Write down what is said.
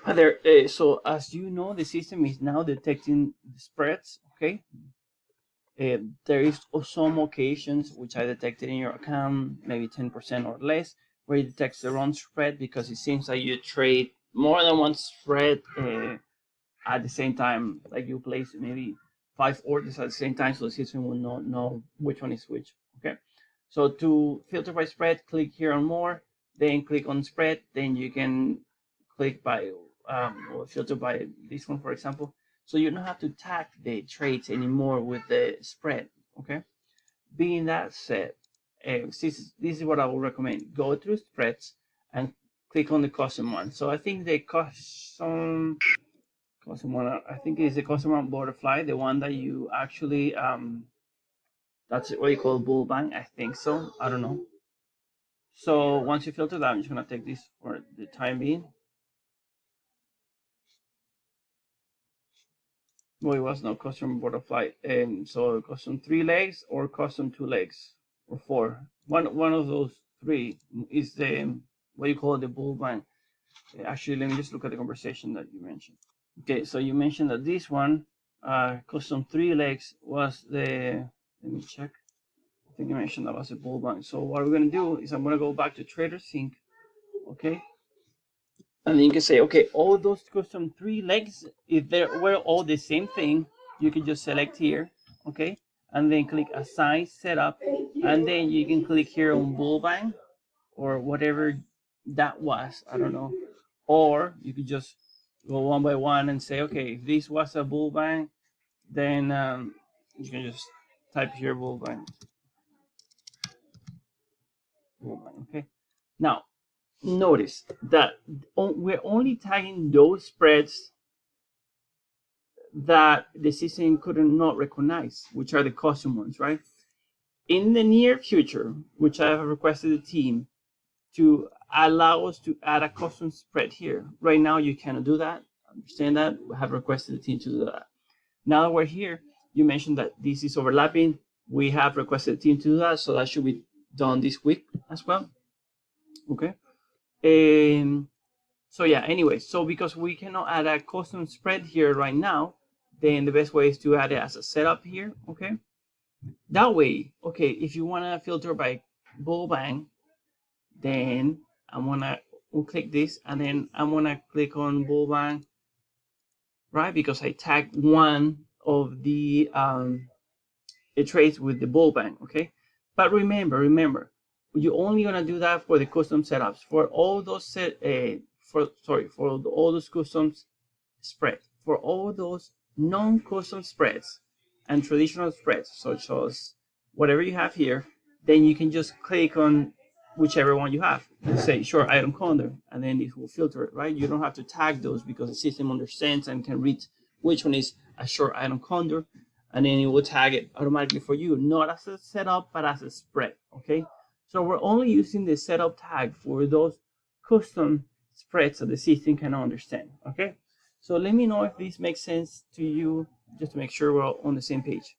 There, so as you know, the system is now detecting the spreads. Okay, there is some occasions which I detected in your account, maybe 10% or less, where it detects the wrong spread because it seems like you trade more than one spread at the same time. Like you place maybe 5 orders at the same time, so the system will not know which one is which. Okay, so to filter by spread, click here on more, then click on spread, then you can click by or filter by this one, for example. So you don't have to tag the trades anymore with the spread. Okay. Being that said, this is what I would recommend. Go through spreads and click on the custom one. So I think the custom one, I think it's the custom one butterfly, the one that you actually that's what you call bull bang. I think so. I don't know. So once you filter that, I'm just gonna take this for the time being. Well, it was no custom butterfly, and so custom 3 legs or custom 2 legs or four. One of those three is the what you call the bull bang. Actually, let me just look at the conversation that you mentioned. Okay, so you mentioned that this one, custom 3 legs, was the. Let me check. I think you mentioned that was a bull bang. So what we're gonna do is I'm gonna go back to Trader Sync. Okay, and then you can say, okay, all those custom 3 legs, if they were all the same thing, you can just select here, okay, and then click Assign Setup, and then you can click here on Bull Bang or whatever that was. I don't know. Or you could just go one by one and say, okay, if this was a Bull Bang, then you can just type here Bull Bang. Bull Bang, okay. Now, notice that we're only tagging those spreads that the system could not recognize, which are the custom ones, right? In the near future, which I have requested the team to allow us to add a custom spread here. Right now, you cannot do that. Understand that? I have requested the team to do that. Now that we're here, you mentioned that this is overlapping. We have requested the team to do that, so that should be done this week as well. Okay. So yeah, anyway, so because we cannot add a custom spread here right now, then the best way is to add it as a setup here, okay? That way, okay, if you want to filter by bull bang, then we'll click this, and then I'm gonna click on bull bang, right? Because I tagged one of the trades with the bull bang, okay? But remember, you're only gonna do that for the custom setups. For all those for all those customs spread, for all those non-custom spreads and traditional spreads, such as whatever you have here, then you can just click on whichever one you have. Let's say short item condor, and then it will filter it, right? You don't have to tag those because the system understands and can read which one is a short item condor, and then it will tag it automatically for you, not as a setup, but as a spread, okay? So we're only using the setup tag for those custom spreads that the system can understand, okay? So let me know if this makes sense to you, just to make sure we're all on the same page.